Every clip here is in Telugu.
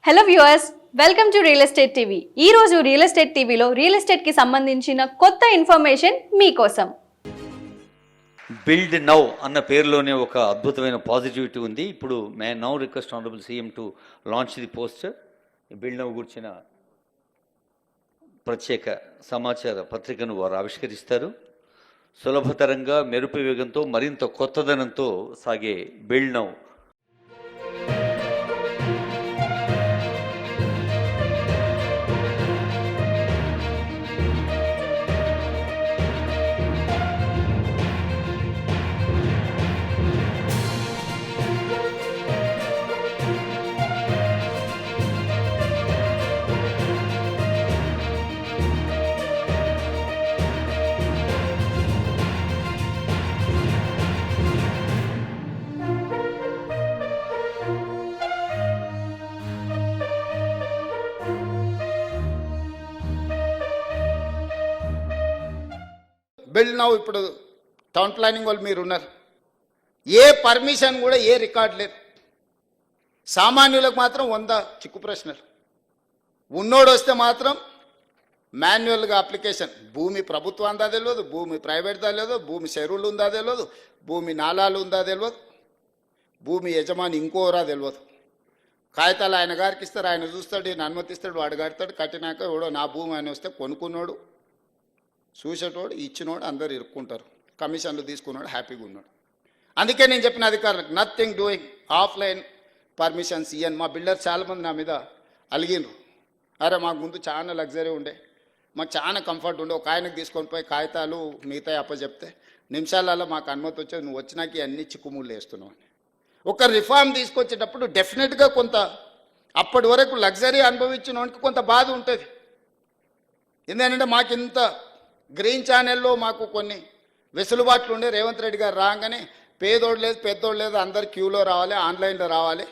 Hello viewers, welcome to real estate TV. ఈ రోజు రియల్ ఎస్టేట్ టీవీలో రియల్ ఎస్టేట్ కి సంబంధించిన కొత్త ఇన్ఫర్మేషన్ మీకోసం. బిల్డ్ నౌ అన్న పేరులోనే ఒక అద్భుతమైన పాజిటివిటీ ఉంది. ఇప్పుడు may now request honourable CM to launch the poster. Build now గురించిన ప్రత్యేక సమాచార పత్రికను వారు ఆవిష్కరిస్తారు. సులభతరంగా మెరుపు వేగంతో మరింత కొత్తదనంతో సాగే బిల్డ్ నౌ బిల్డ్ నౌ ఇప్పుడు టౌన్ ప్లానింగ్ వాళ్ళు మీరు ఉన్నారు. ఏ పర్మిషన్ కూడా ఏ రికార్డ్ లేదు. సామాన్యులకు మాత్రం 100 చిక్కు ప్రశ్నలు. ఉన్నోడు వస్తే మాత్రం మాన్యువల్గా అప్లికేషన్. భూమి ప్రభుత్వం ఉందా తెలియదు, భూమి ప్రైవేట్దా తెలియదు, భూమి చెరువులు ఉందా తెలియదు, భూమి నాలాలు ఉందా తెలియదు, భూమి యజమాని ఇంకోరా తెలియదు. కాగితాలు ఆయన గారికి ఇస్తారు, ఆయన చూస్తాడు, ఈయన అనుమతిస్తాడు, వాడు కడతాడు. కట్టినాక ఎవడో నా భూమి అని వస్తే కొనుక్కున్నాడు, చూసేటోడు, ఇచ్చినోడు అందరు ఇరుక్కుంటారు. కమిషన్లు తీసుకున్నాడు, హ్యాపీగా ఉన్నాడు. అందుకే నేను చెప్పిన అధికారులకు నథింగ్ డూయింగ్, ఆఫ్లైన్ పర్మిషన్స్ ఇయ్యను. మా బిల్డర్ చాలామంది నా మీద అలిగినరు. అరే మాకు ముందు చాలా లగ్జరీ ఉండే, మాకు చాలా కంఫర్ట్ ఉండే, ఒక ఆయనకు తీసుకొని పోయి కాగితాలు మిగతా అప్పచెప్తే నిమిషాలలో మాకు అనుమతి వచ్చేది, నువ్వు వచ్చినాక అన్ని చిక్కుముళ్ళు వేస్తున్నావు అని. ఒక రిఫార్మ్ తీసుకొచ్చేటప్పుడు డెఫినెట్గా కొంత అప్పటి వరకు లగ్జరీ అనుభవించిన వానికి కొంత బాధ ఉంటుంది. ఎందుకంటే మాకు ఇంత గ్రీన్ ఛానల్లో మాకు కొన్ని వెసులుబాట్లు ఉండే. రేవంత్ రెడ్డి గారు రాగానే పేదోడు లేదు పెద్దోడు లేదు, అందరు క్యూలో రావాలి, ఆన్లైన్లో రావాలి,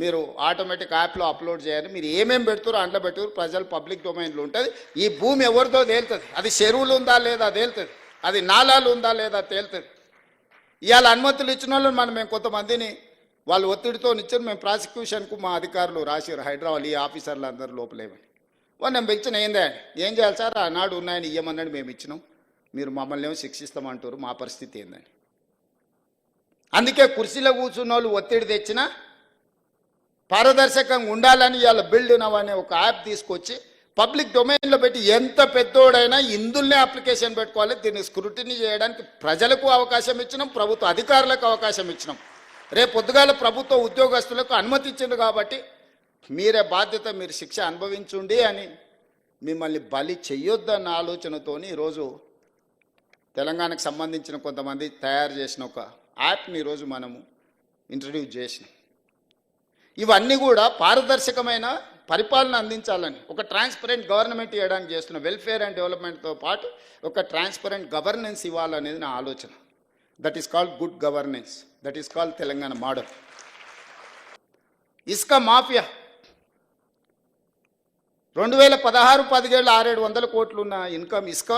మీరు ఆటోమేటిక్ యాప్లో అప్లోడ్ చేయాలి, మీరు ఏమేమి పెడుతారో అందులో పెట్టుకురు, ప్రజలు పబ్లిక్ డొమైన్లో ఉంటుంది. ఈ భూమి ఎవరిదో తేలుతుంది, అది చెరువులు ఉందా లేదా తేలుతుంది, అది నాలాలు ఉందా లేదా తేలుతుంది. ఇవాళ అనుమతులు ఇచ్చిన వాళ్ళు మేము కొంతమందిని వాళ్ళు ఒత్తిడితో ఇచ్చారు. మేము ప్రాసిక్యూషన్కు మా అధికారులు రాశారు హైదరాబాద్, ఈ ఆఫీసర్లు అందరూ లోపలేమని. వాళ్ళు నేను పిలిచిన ఏందే ఏం చేయాలి సార్, ఆనాడు ఉన్నాయని ఇయ్యమన్నాడు, మేము ఇచ్చినాం, మీరు మమ్మల్ని ఏమో శిక్షిస్తామంటారు, మా పరిస్థితి ఏందని. అందుకే కుర్చీలో కూర్చున్న వాళ్ళు ఒత్తిడి తెచ్చినా పారదర్శకంగా ఉండాలని ఇవాళ బిల్డ్ నౌ అనే ఒక యాప్ తీసుకొచ్చి పబ్లిక్ డొమైన్లో పెట్టి ఎంత పెద్దోడైనా ఇందులోనే అప్లికేషన్ పెట్టుకోవాలి. దీన్ని స్క్రూటినీ చేయడానికి ప్రజలకు అవకాశం ఇచ్చినాం, ప్రభుత్వ అధికారులకు అవకాశం ఇచ్చినాం. రేపు పొద్దుగాల ప్రభుత్వ ఉద్యోగస్తులకు అనుమతి ఇచ్చింది కాబట్టి మీరే బాధ్యత, మీరు శిక్ష అనుభవించుండి అని మిమ్మల్ని బలి చెయ్యొద్దన్న ఆలోచనతోని ఈరోజు తెలంగాణకు సంబంధించిన కొంతమంది తయారు చేసిన ఒక యాప్ని ఈరోజు మనము ఇంట్రడ్యూస్ చేసినాం. ఇవన్నీ కూడా పారదర్శకమైన పరిపాలన అందించాలని, ఒక ట్రాన్స్పరెంట్ గవర్నమెంట్ ఇవ్వడానికి చేస్తున్న వెల్ఫేర్ అండ్ డెవలప్మెంట్తో పాటు ఒక ట్రాన్స్పరెంట్ గవర్నెన్స్ ఇవ్వాలనేది నా ఆలోచన. That is called good governance, that is called Telangana model. ఇసుక మాఫియా 2016-17 600-700 కోట్లు ఉన్న ఇన్కమ్ ఇసుక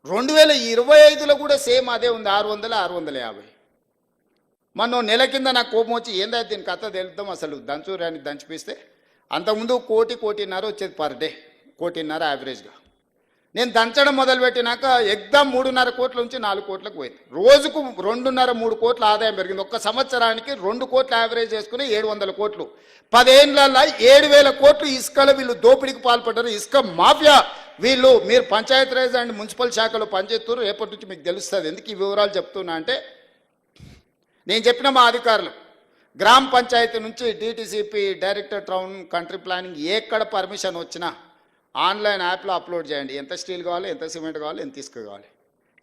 2025లో కూడా సేమ్ అదే ఉంది, 600-650. మనం నెల కింద నాకు కోపం వచ్చి ఏందా దీని కథ తెలుద్దాం అసలు దంచురాని దంచిపిస్తే అంతకుముందు 1.5 వచ్చేది పర్ డే, 1.5 యావరేజ్గా. నేను దంచడం మొదలుపెట్టినాక ఎగ్దాం 3.5 కోట్ల నుంచి 4 కోట్లకు పోయింది. రోజుకు 2.5-3 కోట్ల ఆదాయం పెరిగింది. ఒక్క సంవత్సరానికి 2 కోట్ల యావరేజ్ చేసుకుని 700 కోట్లు. 10 ఏళ్ళల్లో 7,000 కోట్లు ఇసుకలో వీళ్ళు దోపిడీకి పాల్పడ్డారు. ఇసుక మాఫియా వీళ్ళు. మీరు పంచాయతీరాజ్ అండ్ మున్సిపల్ శాఖలో పనిచేస్తారు, రేపటి నుంచి మీకు తెలుస్తుంది. ఎందుకు ఈ వివరాలు చెప్తున్నా అంటే, నేను చెప్పిన మా అధికారులు గ్రామ పంచాయతీ నుంచి DTCP, director town country planning ఎక్కడ పర్మిషన్ వచ్చినా ఆన్లైన్ యాప్లో అప్లోడ్ చేయండి. ఎంత స్టీల్ కావాలి, ఎంత సిమెంట్ కావాలి, ఎంత ఇసుక కావాలి,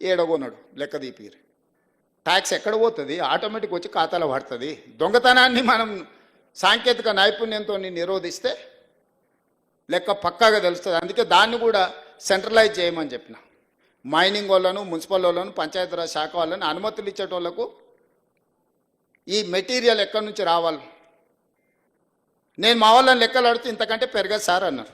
ఏడగొన్నాడు లెక్క తీపిరు. ట్యాక్స్ ఎక్కడ పోతుంది, ఆటోమేటిక్ వచ్చి ఖాతాలో పడుతుంది. దొంగతనాన్ని మనం సాంకేతిక నైపుణ్యంతో నిరోధిస్తే లెక్క పక్కాగా తెలుస్తుంది. అందుకే దాన్ని కూడా సెంట్రలైజ్ చేయమని చెప్పిన. మైనింగ్ వాళ్ళను, మున్సిపల్ వాళ్ళను, పంచాయతీరాజ్ శాఖ వాళ్ళని అనుమతులు ఇచ్చేటోళ్లకు ఈ మెటీరియల్ ఎక్కడి నుంచి రావాలి. నేను మా వాళ్ళని లెక్కలు అడిగితే ఇంతకంటే పెరగదు సార్ అన్నారు.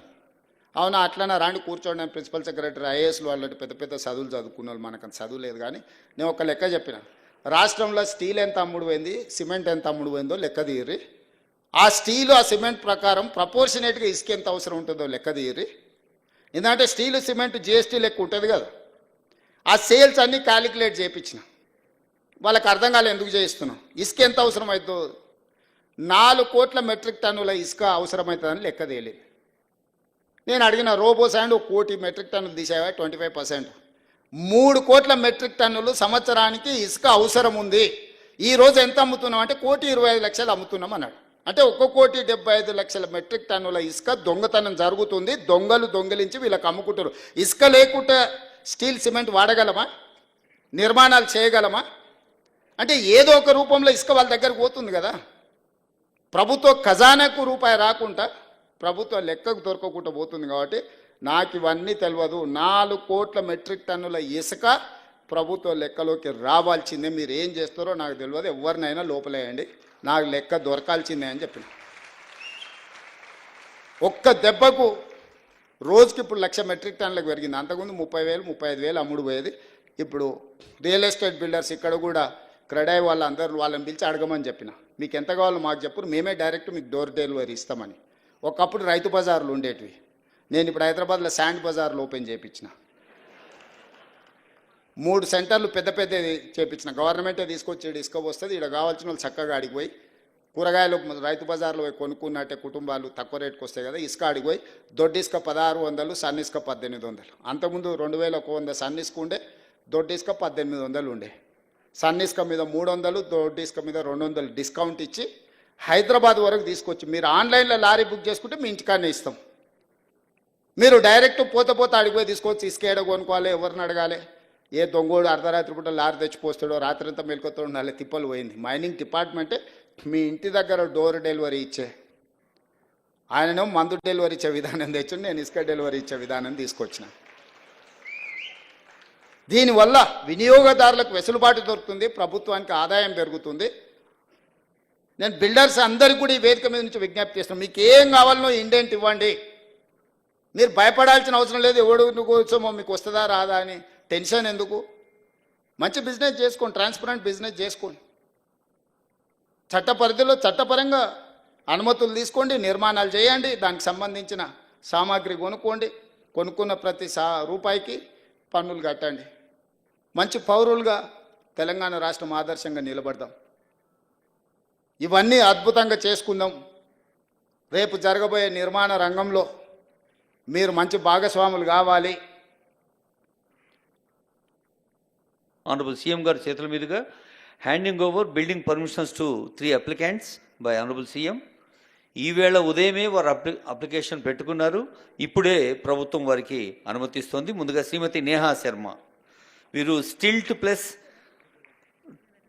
అవునా అట్లనే రాండి కూర్చోండి. నేను ప్రిన్సిపల్ సెక్రటరీ ఐఏఎస్లు వాళ్ళు పెద్ద పెద్ద చదువులు చదువుకున్న వాళ్ళు, మనకు చదువు లేదు. కానీ నేను ఒక లెక్క చెప్పిన, రాష్ట్రంలో స్టీల్ ఎంత అమ్ముడు పోయింది, సిమెంట్ ఎంత అమ్ముడు పోయిందో లెక్క తీయరి. ఆ స్టీలు ఆ సిమెంట్ ప్రకారం ప్రపోర్షనేట్గా ఇసుక ఎంత అవసరం ఉంటుందో లెక్క తీయరి. ఎందుకంటే స్టీలు సిమెంట్ జిఎస్టీ లెక్క ఉంటుంది కదా. ఆ సేల్స్ అన్నీ క్యాలిక్యులేట్ చేయించిన వాళ్ళకి అర్థం కాలే ఎందుకు చేయిస్తున్నాం. ఇసుక ఎంత అవసరం అవుతుందో 4 కోట్ల మెట్రిక్ టన్నుల ఇసుక అవసరమవుతుందని లెక్క తేలేదు. నేను అడిగిన రోబో శాండ్ 1 కోటి మెట్రిక్ టన్నులు తీసేవా 25%. 3 కోట్ల మెట్రిక్ టన్నులు సంవత్సరానికి ఇసుక అవసరం ఉంది. ఈరోజు ఎంత అమ్ముతున్నాం అంటే 1,25,00,000 అమ్ముతున్నాం అన్నాడు. అంటే 1,75,00,000 మెట్రిక్ టన్నుల ఇసుక దొంగతనం జరుగుతుంది. దొంగలు దొంగిలించి వీళ్ళకి అమ్ముకుంటారు. ఇసుక లేకుండా స్టీల్ సిమెంట్ వాడగలమా? నిర్మాణాలు చేయగలమా? అంటే ఏదో ఒక రూపంలో ఇసుక వాళ్ళ దగ్గరకు పోతుంది కదా. ప్రభుత్వ ఖజానాకు రూపాయి రాకుండా ప్రభుత్వ లెక్కకు దొరకకుండా పోతుంది. కాబట్టి నాకు ఇవన్నీ తెలియదు. 4 కోట్ల మెట్రిక్ టన్నుల ఇసుక ప్రభుత్వ లెక్కలోకి రావాల్సిందే. మీరు ఏం చేస్తారో నాకు తెలియదు. ఎవరినైనా లోపలేయండి, నాకు లెక్క దొరకాల్సిందే అని చెప్పిన. ఒక్క దెబ్బకు రోజుకి ఇప్పుడు 1,00,000 మెట్రిక్ టన్నులకు పెరిగింది. అంతకుముందు 30,000 35,000 అమ్ముడు పోయేది. ఇప్పుడు రియల్ ఎస్టేట్ బిల్డర్స్ ఇక్కడ కూడా క్రెడాయి వాళ్ళని పిలిచి అడగమని చెప్పిన. మీకు ఎంత కావాలో మాకు చెప్పు, మేమే డైరెక్ట్ మీకు డోర్ డెలివరీ ఇస్తామని. ఒకప్పుడు రైతు బజార్లు ఉండేటివి. నేను ఇప్పుడు హైదరాబాద్లో శాండ్ బజార్లు ఓపెన్ చేయించిన. 3 సెంటర్లు పెద్ద పెద్దది చేయించిన. గవర్నమెంటే తీసుకొచ్చి ఇసుక వస్తుంది. ఇక్కడ కావాల్సిన వాళ్ళు చక్కగా అడిగిపోయి కూరగాయలు రైతు బజార్లో పోయి కొనుక్కున్నట్టే కుటుంబాలు తక్కువ రేటుకు వస్తాయి కదా. ఇసుక అడిగిపోయి దొడ్డి ఇసుక 1,600, సన్న ఇసుక 1,800. అంతకుముందు 2,100 సన్న ఇసుక ఉండే, దొడ్డి ఇసుక 1,800 ఉండే. సన్న ఇసుక మీద 300, దొడ్డి ఇసుక మీద 200 డిస్కౌంట్ ఇచ్చి హైదరాబాద్ వరకు తీసుకొచ్చి మీరు ఆన్లైన్లో లారీ బుక్ చేసుకుంటే మీ ఇంటికాడనే ఇస్తాం. మీరు డైరెక్ట్ పోతే అడిగిపోయి తీసుకొచ్చి ఇసుక ఏడ కొనుక్కోవాలి, ఎవరిని అడగాలి? ఏ దొంగోడు అర్ధరాత్రి పూట లారీ తెచ్చిపోస్తాడో, రాత్రి అంతా మెలుకొతో ఉండాలి. తిప్పలు పోయింది. మైనింగ్ డిపార్ట్మెంటే మీ ఇంటి దగ్గర డోర్ డెలివరీ ఇచ్చే, ఆయననేమో మందు డెలివరీ ఇచ్చే విధానం తెచ్చి నేను ఇసుక డెలివరీ ఇచ్చే విధానం తీసుకొచ్చిన. దీనివల్ల వినియోగదారులకు వెసులుబాటు దొరుకుతుంది, ప్రభుత్వానికి ఆదాయం పెరుగుతుంది. నేను బిల్డర్స్ అందరికీ కూడా ఈ వేదిక మీద నుంచి విజ్ఞప్తి చేస్తున్నాను. మీకు ఏం కావాలనో ఇండెంట్ ఇవ్వండి. మీరు భయపడాల్సిన అవసరం లేదు. ఎవడు కూర్చోమో మీకు వస్తుందా రాదా అని టెన్షన్ ఎందుకు? మంచి బిజినెస్ చేసుకోండి, ట్రాన్స్పరెంట్ బిజినెస్ చేసుకోండి. చట్ట పరిధిలో చట్టపరంగా అనుమతులు తీసుకోండి, నిర్మాణాలు చేయండి, దానికి సంబంధించిన సామాగ్రి కొనుక్కోండి. కొనుక్కున్న ప్రతి రూపాయికి పన్నులు కట్టండి. మంచి పౌరులుగా తెలంగాణ రాష్ట్రం ఆదర్శంగా నిలబడదాం. ఇవన్నీ అద్భుతంగా చేసుకుందాం. రేపు జరగబోయే నిర్మాణ రంగంలో మీరు మంచి భాగస్వాములు కావాలి. ఆనరబుల్ సీఎం గారి చేతుల మీదుగా handing over building permissions to 3 applicants by honourable CM. ఈవేళ ఉదయమే వారు అప్లికేషన్ పెట్టుకున్నారు. ఇప్పుడే ప్రభుత్వం వారికి అనుమతిస్తోంది. ముందుగా శ్రీమతి నేహా శర్మ, వీరు stilt plus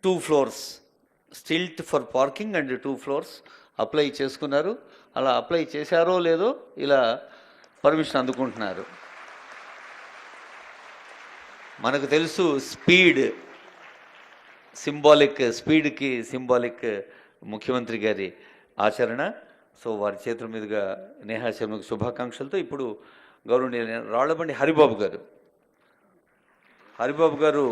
2 floors, stilt for parking and 2 floors apply చేసుకున్నారు. అలా అప్లై చేశారో లేదో ఇలా పర్మిషన్ అందుకుంటున్నారు. మనకు తెలుసు స్పీడ్ స్పీడ్కి సింబాలిక్ ముఖ్యమంత్రి గారి ఆచరణ. సో వారి చేతుల మీదుగా నేహా శర్మకు శుభాకాంక్షలతో ఇప్పుడు గౌరవనీయ రాళ్లబండి హరిబాబు గారు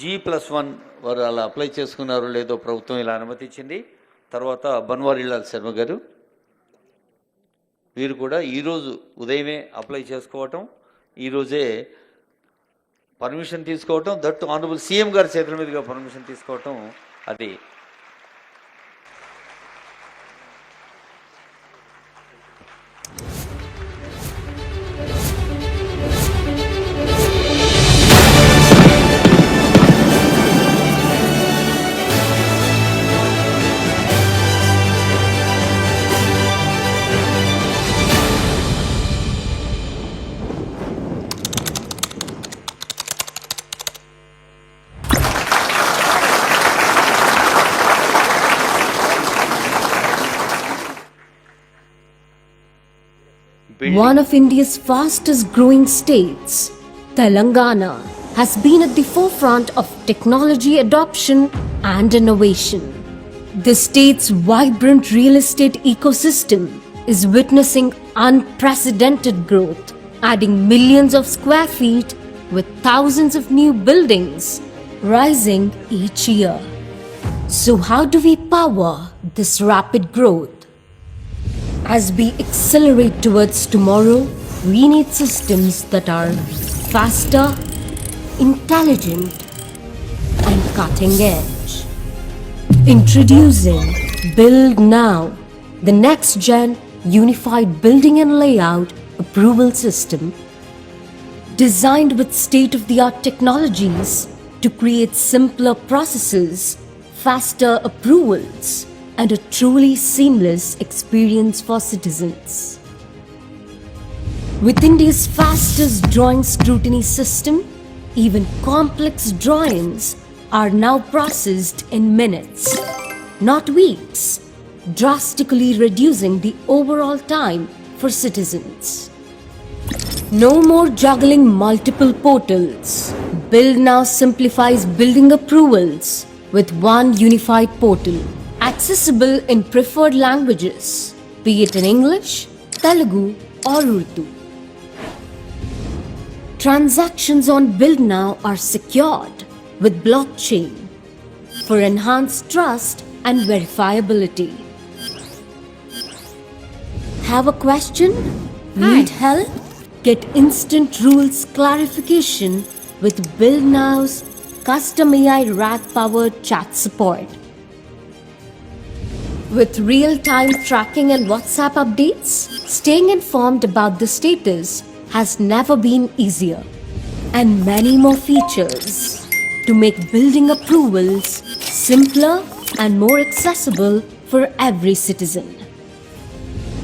G+1 వారు అలా అప్లై చేసుకున్నారో లేదో ప్రభుత్వం ఇలా అనుమతించింది. తర్వాత బన్వారీలాల్ శర్మ గారు, వీరు కూడా ఈరోజు ఉదయమే అప్లై చేసుకోవటం, ఈరోజే పర్మిషన్ తీసుకోవటం, దట్టు ఆనరబుల్ సీఎం గారి చేతుల మీదుగా పర్మిషన్ తీసుకోవటం, అది One of India's fastest growing states, Telangana, has been at the forefront of technology adoption and innovation. The state's vibrant real estate ecosystem is witnessing unprecedented growth, adding millions of square feet with thousands of new buildings rising each year. So, how do we power this rapid growth? As we accelerate towards tomorrow, we need systems that are faster, intelligent, and cutting edge. Introducing Build Now, the next gen unified building and layout approval system designed with state-of-the-art technologies to create simpler processes, faster approvals, and a truly seamless experience for citizens. With India's fastest drawing scrutiny system, even complex drawings are now processed in minutes, not weeks, drastically reducing the overall time for citizens. No more juggling multiple portals. Build Now simplifies building approvals with one unified portal, accessible in preferred languages, be it in English, Telugu, or Urdu. Transactions on Build Now are secured with blockchain for enhanced trust and verifiability. Have a question? Need help? Get instant rules clarification with Build Now's custom AI RAG-powered chat support. With real-time tracking and WhatsApp updates, staying informed about the status has never been easier. And many more features to make building approvals simpler and more accessible for every citizen.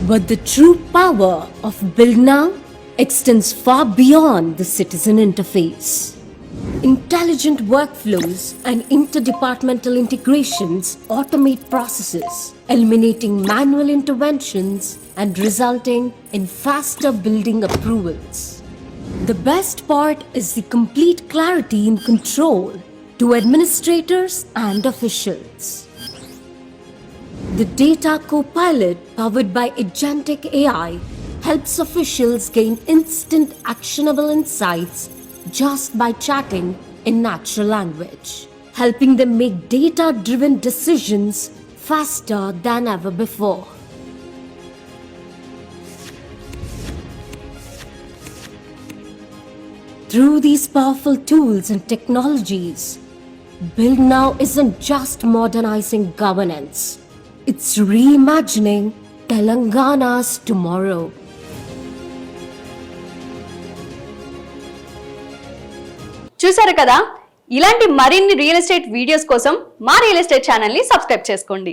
But the true power of Build Now extends far beyond the citizen interface. Intelligent workflows and interdepartmental integrations automate processes, eliminating manual interventions and resulting in faster building approvals. The best part is the complete clarity and control to administrators and officials. The Data Copilot, powered by Agentic AI, helps officials gain instant actionable insights just by chatting in natural language, helping them make data-driven decisions faster than ever before. Through these powerful tools and technologies, Build Now isn't just modernizing governance, it's reimagining Telangana's tomorrow. చూసారు కదా, ఇలాంటి మరిన్ని రియల్ ఎస్టేట్ వీడియోస్ కోసం మా రియల్ ఎస్టేట్ ఛానల్ని సబ్స్క్రైబ్ చేసుకోండి.